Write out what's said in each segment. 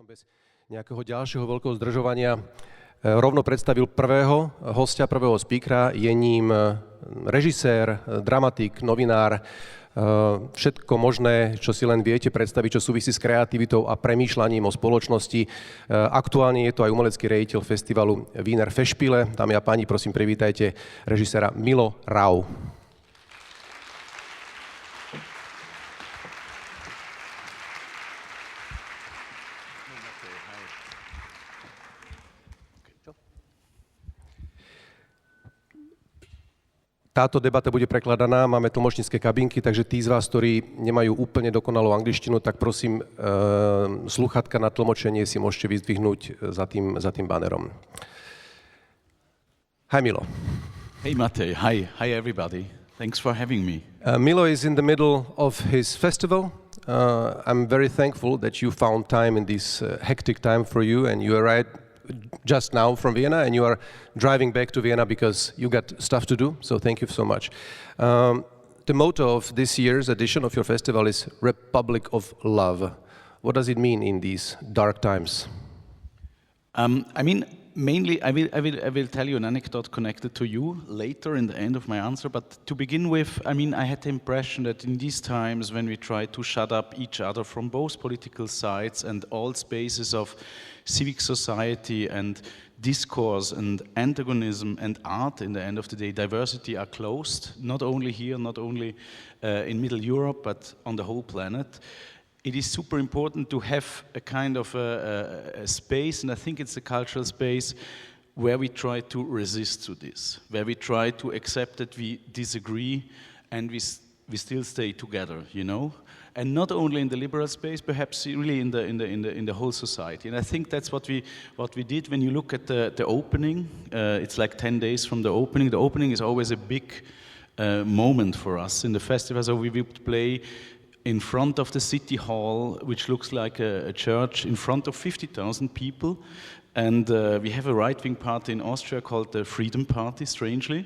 som bez nejakého ďalšieho veľkého zdržovania rovno predstavil prvého hostia, prvého speakera. Je ním režisér, dramatik, novinár, všetko možné, čo si len viete predstaviť, čo súvisí s kreativitou a premýšľaním o spoločnosti. Aktuálne je to aj umelecký riaditeľ festivalu Wiener Festwochen. Dámy a páni, prosím, privítajte režiséra Milo Rau. Táto debata bude prekladaná, máme tlmočnícke kabinky, takže tí z vás, ktorí nemajú úplne dokonalú angličtinu, tak prosím, slúchatka na tlmočenie si môžete vyzdvihnúť za tým banerom. Hi Milo. Hey Matej, hi everybody. Thanks for having me. Milo is in the middle of his festival. I'm very thankful that you found time in this hectic time for you, and you arrived just now from Vienna, and you are driving back to Vienna because you got stuff to do, so thank you so much. The motto of this year's edition of your festival is Republic of Love. What does it mean in these dark times? Mainly, I will tell you an anecdote connected to you later in the end of my answer, but to begin with, I had the impression that in these times when we try to shut up each other from both political sides and all spaces of civic society and discourse and antagonism and art, in the end of the day, diversity are closed, not only here, not only in Middle Europe, but on the whole planet. It is super important to have a kind of a space, and I think it's a cultural space, where we try to resist to this, where we try to accept that we disagree and we still stay together, you know? And not only in the liberal space, perhaps really in the whole society. And I think that's what we did. When you look at the opening, it's like 10 days from the opening. The opening is always a big moment for us in the festival. So we would play in front of the city hall, which looks like a church, in front of 50,000 people. And we have a right-wing party in Austria called the Freedom Party, strangely.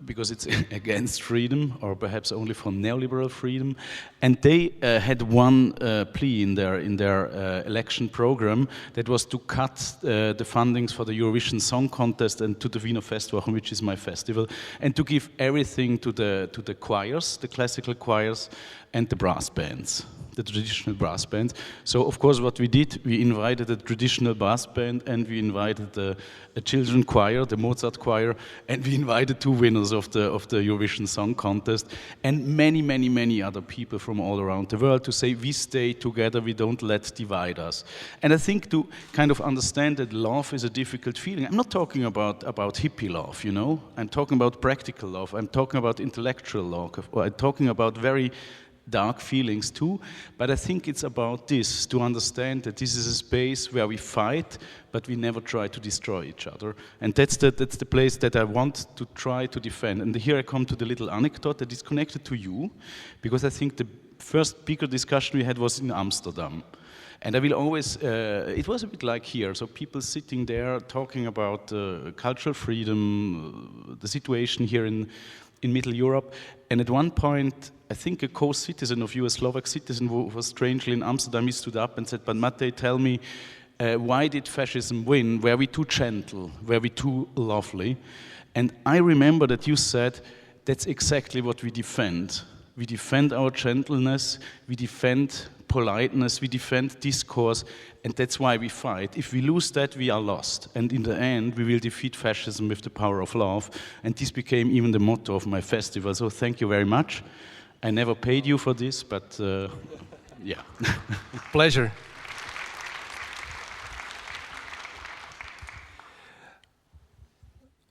Because it's against freedom, or perhaps only for neoliberal freedom, and they had one plea in their election program, that was to cut the fundings for the Eurovision Song Contest and to the Wiener Festwochen, which is my festival, and to give everything to the choirs, the classical choirs, and the brass bands, the traditional brass bands. So of course what we did, we invited a traditional brass band, and we invited a children choir, the Mozart choir, and we invited two winners of the Eurovision Song Contest, and many other people from all around the world, to say we stay together, we don't let divide us. And I think to kind of understand that love is a difficult feeling. I'm not talking about hippie love, you know. I'm talking about practical love. I'm talking about intellectual love. I'm talking about very dark feelings too, but I think it's about this, to understand that this is a space where we fight, but we never try to destroy each other. And that's the place that I want to try to defend. And here I come to the little anecdote that is connected to you, because I think the first bigger discussion we had was in Amsterdam. And I will always, it was a bit like here, so people sitting there talking about cultural freedom, the situation here in Middle Europe. And at one point, I think a co-citizen of you, a Slovak citizen who was strangely in Amsterdam, he stood up and said, "But Matej, tell me, why did fascism win? Were we too gentle? Were we too lovely?" And I remember that you said, that's exactly what we defend. We defend our gentleness, we defend politeness, we defend discourse, and that's why we fight. If we lose that, we are lost. And in the end, we will defeat fascism with the power of love. And this became even the motto of my festival. So thank you very much. I never paid you for this, but yeah. Pleasure.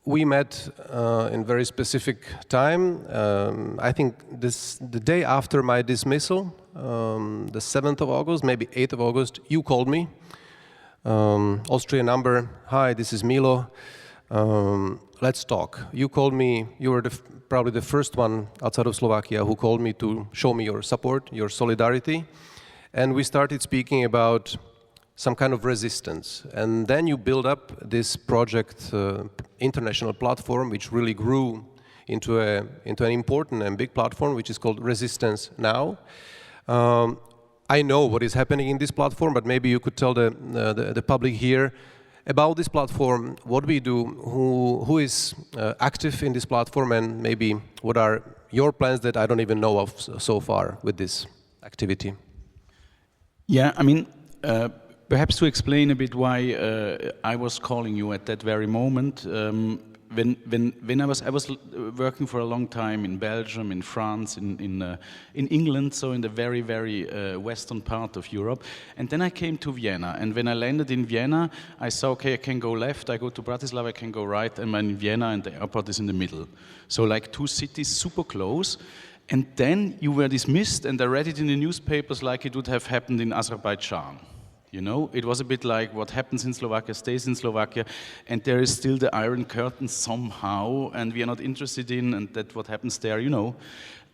We met in very specific time. I think the day after my dismissal, the 7th of August, maybe 8th of August, you called me. Austrian number, "Hi, this is Milo. Let's talk." You called me, you were probably the first one outside of Slovakia who called me to show me your support, your solidarity. And we started speaking about some kind of resistance. And then you build up this project, international platform, which really grew into an important and big platform, which is called Resistance Now. I know what is happening in this platform, but maybe you could tell the public here about this platform, what we do, who is active in this platform, and maybe what are your plans that I don't even know of so far with this activity. Yeah, I mean, perhaps to explain a bit why I was calling you at that very moment. When I was working for a long time in Belgium, in France, in England, so in the very western part of Europe, and then I came to Vienna. And when I landed in Vienna, I saw, okay, I can go left, I go to Bratislava, I can go right, and I'm in Vienna, and the airport is in the middle. So like two cities super close. And then you were dismissed, and I read it in the newspapers like it would have happened in Azerbaijan. You know, it was a bit like what happens in Slovakia stays in Slovakia, and there is still the Iron Curtain somehow, and we are not interested in, and that what happens there, you know.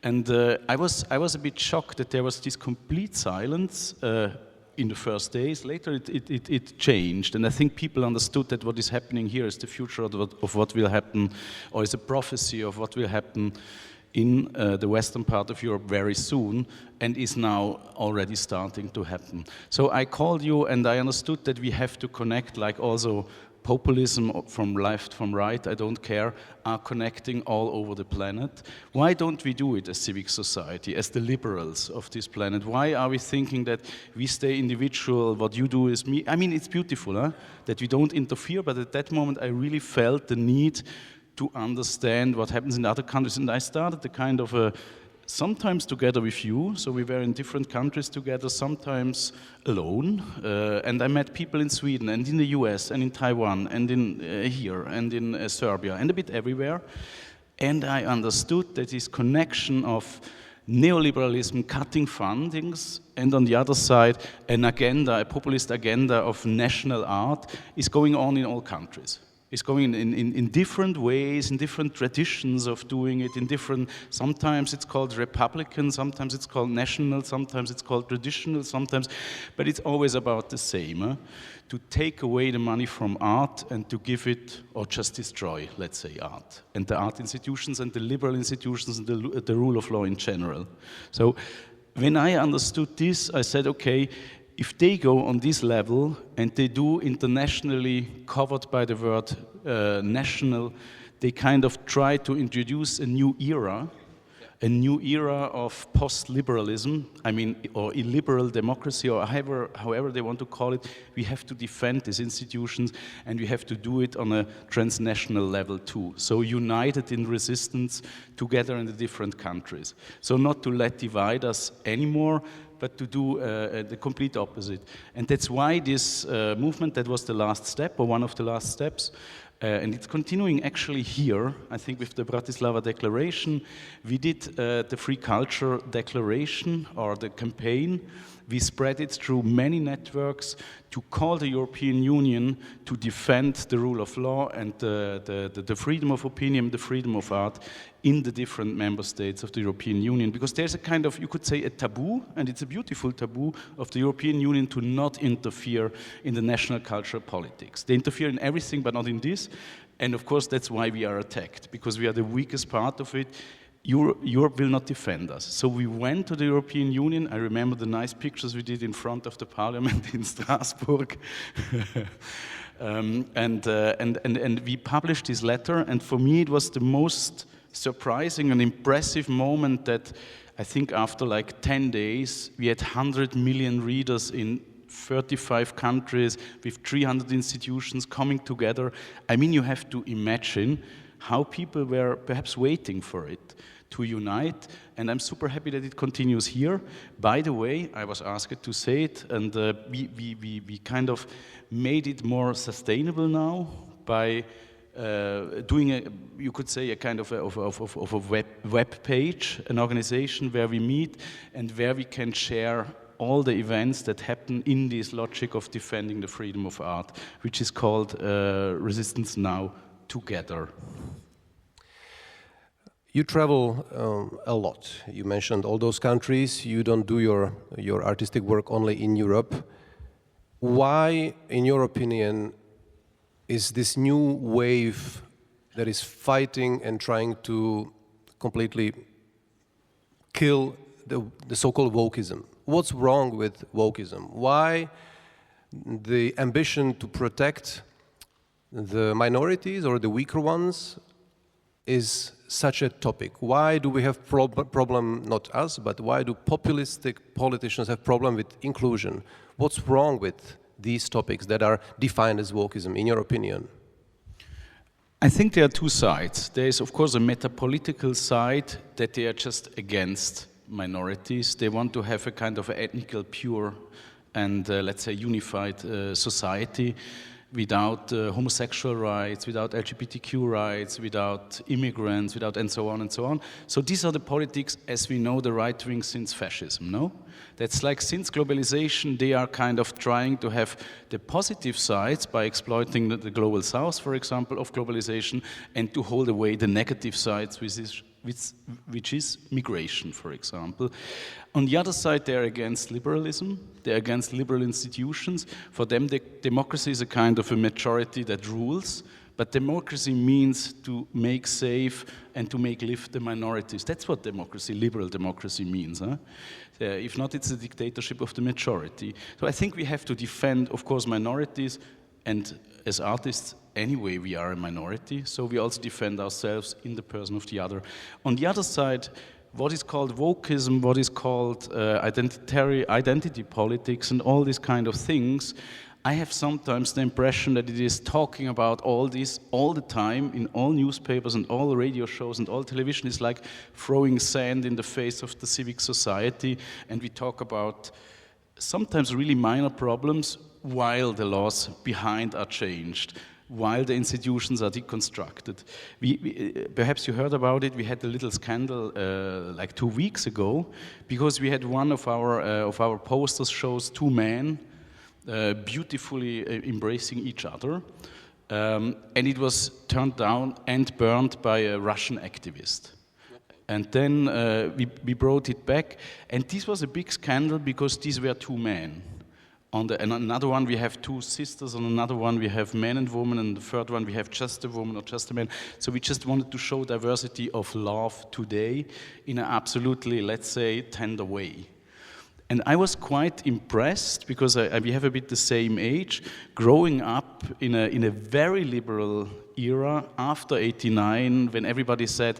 And I was a bit shocked that there was this complete silence in the first days. Later it changed, and I think people understood that what is happening here is the future of what will happen, or is a prophecy of what will happen in the western part of Europe very soon, and is now already starting to happen. So I called you, and I understood that we have to connect, like also populism from left, from right, I don't care, are connecting all over the planet. Why don't we do it as civic society, as the liberals of this planet? Why are we thinking that we stay individual, what you do is me? I mean, it's beautiful, huh? That we don't interfere, but at that moment I really felt the need to understand what happens in other countries. And I started the kind of sometimes together with you, so we were in different countries together, sometimes alone, and I met people in Sweden and in the US and in Taiwan and in here and in Serbia and a bit everywhere, and I understood that this connection of neoliberalism cutting fundings, and on the other side an agenda, a populist agenda of national art is going on in all countries. It's going in different ways, in different traditions of doing it, in different, sometimes it's called Republican, sometimes it's called national, sometimes it's called traditional, sometimes, but it's always about the same, to take away the money from art and to give it, or just destroy, let's say, art, and the art institutions and the liberal institutions and the rule of law in general. So when I understood this, I said, okay, if they go on this level and they do internationally covered by the word national, they kind of try to introduce a new era of post-liberalism, I mean, or illiberal democracy, or however they want to call it. We have to defend these institutions, and we have to do it on a transnational level too. So united in resistance together in the different countries. So not to let divide us anymore, but to do the complete opposite. And that's why this movement, that was the last step, or one of the last steps, and it's continuing actually here, I think with the Bratislava Declaration. We did the Free Culture Declaration, or the campaign. We spread it through many networks to call the European Union to defend the rule of law and the freedom of opinion, the freedom of art in the different member states of the European Union. Because there's a kind of, you could say, a taboo, and it's a beautiful taboo, of the European Union to not interfere in the national cultural politics. They interfere in everything, but not in this. And of course, that's why we are attacked, because we are the weakest part of it. Europe will not defend us. So we went to the European Union. I remember the nice pictures we did in front of the parliament in Strasbourg. And we published this letter, and for me it was the most surprising and impressive moment that I think after like 10 days, we had 100 million readers in 35 countries with 300 institutions coming together. I mean, you have to imagine how people were perhaps waiting for it to unite, and I'm super happy that it continues here. By the way, I was asked to say it, and we kind of made it more sustainable now by doing you could say a kind of a web page, an organization where we meet and where we can share all the events that happen in this logic of defending the freedom of art, which is called Resistance Now Together. You travel a lot. You mentioned all those countries. You don't do your artistic work only in Europe. Why, in your opinion, is this new wave that is fighting and trying to completely kill the so-called wokeism? What's wrong with wokeism? Why the ambition to protect the minorities or the weaker ones is such a topic? Why do we have problem, not us, but why do populistic politicians have problem with inclusion? What's wrong with these topics that are defined as wokeism, in your opinion? I think there are two sides. There is, of course, a meta-political side that they are just against minorities. They want to have a kind of ethnical, pure, and let's say unified society without homosexual rights, without LGBTQ rights, without immigrants, without and so on and so on. So these are the politics as we know the right wing since fascism, no? That's like since globalization, they are kind of trying to have the positive sides by exploiting the global south, for example, of globalization, and to hold away the negative sides, which is migration, for example. On the other side, they're against liberalism, they're against liberal institutions. For them, democracy is a kind of a majority that rules, but democracy means to make safe and to make live the minorities. That's what democracy, liberal democracy means. Huh? If not, it's a dictatorship of the majority. So I think we have to defend, of course, minorities, and as artists, anyway, we are a minority, so we also defend ourselves in the person of the other. On the other side, what is called wokeism, what is called identity politics, and all these kind of things, I have sometimes the impression that it is talking about all this all the time in all newspapers and all radio shows and all television. Is like throwing sand in the face of the civic society, and we talk about sometimes really minor problems while the laws behind are changed, while the institutions are deconstructed. Perhaps you heard about it. We had a little scandal like 2 weeks ago, because we had one of our posters shows two men beautifully embracing each other, and it was turned down and burned by a Russian activist. And then we brought it back, and this was a big scandal because these were two men. And another one we have two sisters, on another one we have man and woman, and the third one we have just a woman or just a man. So we just wanted to show diversity of love today in an absolutely, let's say, tender way. And I was quite impressed because we have a bit the same age, growing up in a very liberal era after '89, when everybody said,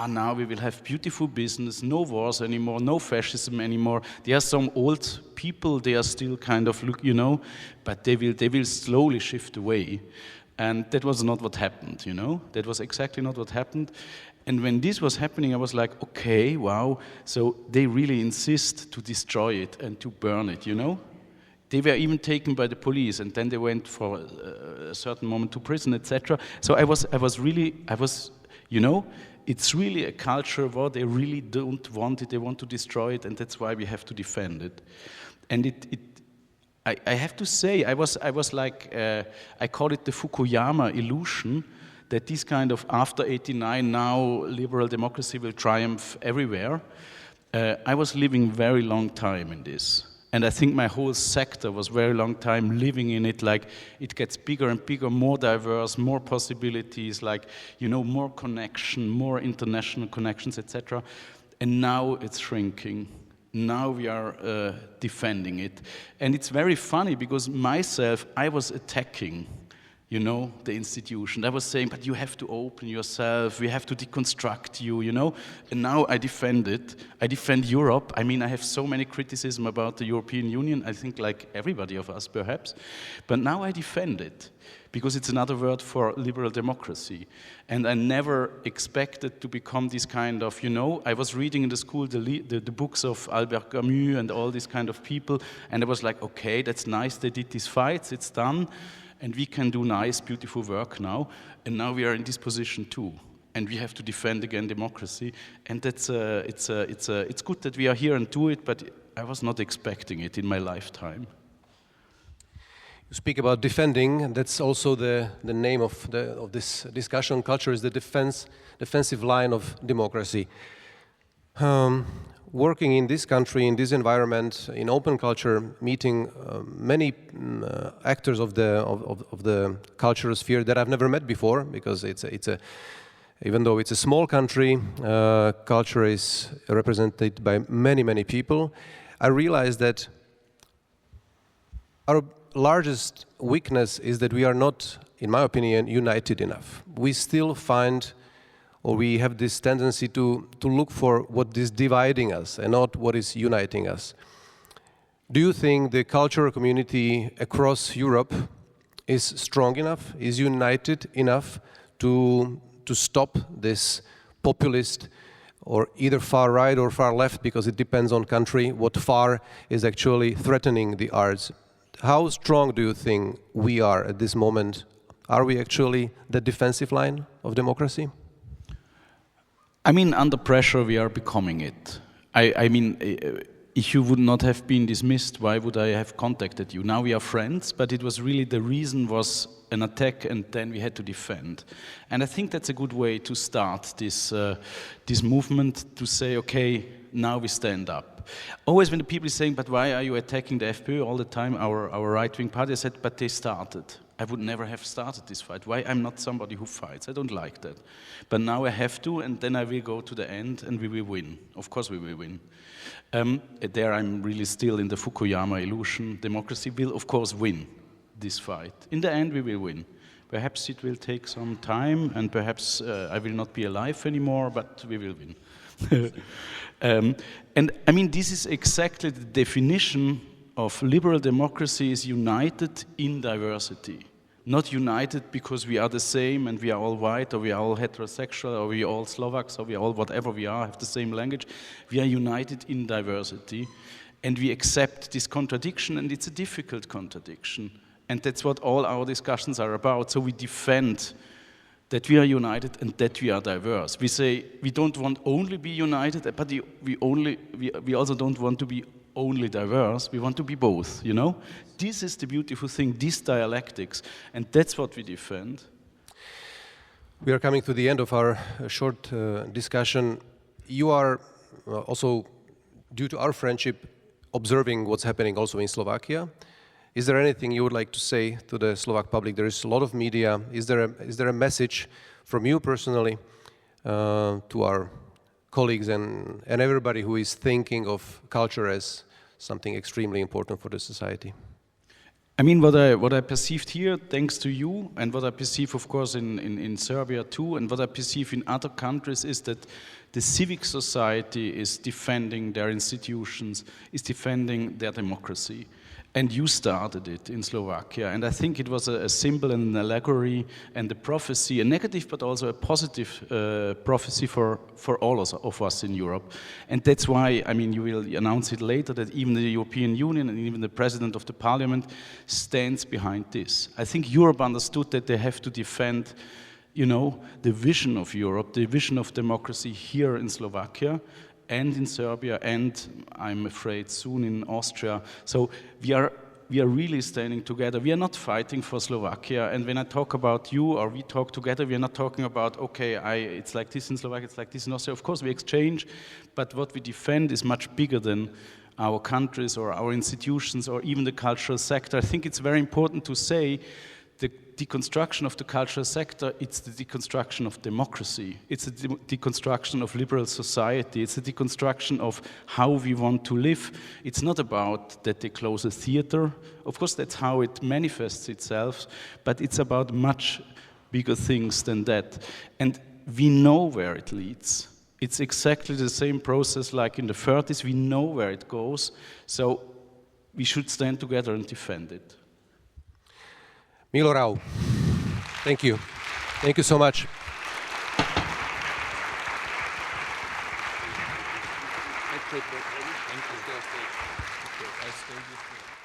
now we will have beautiful business, no wars anymore, no fascism anymore. There are some old people, they are still kind of, but they will slowly shift away. And that was not what happened, That was exactly not what happened. And when this was happening, I was like, okay, wow, so they really insist to destroy it and to burn it, They were even taken by the police, and then they went for a certain moment to prison, etc. So I was, it's really a culture war. They really don't want it. They want to destroy it, and that's why we have to defend it. And I have to say, I was like, I call it the Fukuyama illusion, that this kind of after '89, now liberal democracy will triumph everywhere. I was living very long time in this. And I think my whole sector was very long time living in it, like it gets bigger and bigger, more diverse, more possibilities, like, more connection, more international connections, etc. And now it's shrinking. Now we are defending it. And it's very funny because myself, I was attacking the institution. I was saying, but you have to open yourself, we have to deconstruct you, And now I defend it. I defend Europe. I mean, I have so many criticism about the European Union, I think like everybody of us perhaps. But now I defend it, because it's another word for liberal democracy. And I never expected to become this kind of, I was reading in the school the books of Albert Camus and all these kind of people, and I was like, okay, that's nice, they did these fights, it's done. And we can do nice, beautiful work now. And now we are in this position too. And we have to defend again democracy. And that's it's good that we are here and do it, but I was not expecting it in my lifetime. You speak about defending. That's also the name of this discussion. Culture is the defensive line of democracy. Working in this country, in this environment, in open culture, meeting many actors of the cultural sphere that I've never met before, because even though it's a small country, culture is represented by many people. I realized that our largest weakness is that we are not, in my opinion, united enough. We still find, or we have this tendency to look for what is dividing us and not what is uniting us. Do you think the cultural community across Europe is strong enough, is united enough to stop this populist or either far right or far left, because it depends on country, what far is actually threatening the arts? How strong do you think we are at this moment? Are we actually the defensive line of democracy? I mean, under pressure we are becoming it. I mean, if you would not have been dismissed, why would I have contacted you? Now we are friends, but it was really the reason was an attack, and then we had to defend. And I think that's a good way to start this movement, to say, okay, now we stand up. Always when the people are saying, but why are you attacking the FPÖ all the time, our right-wing party, I said, but they started. I would never have started this fight. Why? I'm not somebody who fights. I don't like that. But now I have to, and then I will go to the end, and we will win. Of course we will win. There I'm really still in the Fukuyama illusion. Democracy will, of course, win this fight. In the end, we will win. Perhaps it will take some time, and perhaps I will not be alive anymore, but we will win. And I mean, this is exactly the definition of liberal democracy, is united in diversity. Not united because we are the same and we are all white, or we are all heterosexual, or we are all Slovaks, or we are all whatever we are, have the same language. We are united in diversity, and we accept this contradiction, and it's a difficult contradiction. And that's what all our discussions are about. So we defend that we are united and that we are diverse. We say we don't want only be united, but we also don't want to be only diverse, we want to be both, you know? This is the beautiful thing, this dialectics, and that's what we defend. We are coming to the end of our short discussion. You are also, due to our friendship, observing what's happening also in Slovakia. Is there anything you would like to say to the Slovak public? There is a lot of media. Is there a message from you personally to our colleagues and everybody who is thinking of culture as something extremely important for the society? I mean, what I perceived here, thanks to you, and what I perceive, of course, in Serbia too, and what I perceive in other countries, is that the civic society is defending their institutions, is defending their democracy. And you started it in Slovakia, and I think it was a symbol and an allegory and a prophecy, a negative but also a positive prophecy for all of us in Europe. And that's why, I mean, you will announce it later, that even the European Union and even the President of the Parliament stands behind this. I think Europe understood that they have to defend, you know, the vision of Europe, the vision of democracy here in Slovakia, and in Serbia, and I'm afraid soon in Austria. So we are really standing together. We are not fighting for Slovakia. And when I talk about you, or we talk together, we are not talking about, okay, it's like this in Slovakia, it's like this in Austria. Of course we exchange, but what we defend is much bigger than our countries or our institutions or even the cultural sector. I think it's very important to say the deconstruction of the cultural sector, it's the deconstruction of democracy. It's the deconstruction of liberal society. It's the deconstruction of how we want to live. It's not about that they close a theater. Of course, that's how it manifests itself, but it's about much bigger things than that. And we know where it leads. It's exactly the same process like in the 30s. We know where it goes, so we should stand together and defend it. Milo Rau, thank you. Thank you so much. I stay with you.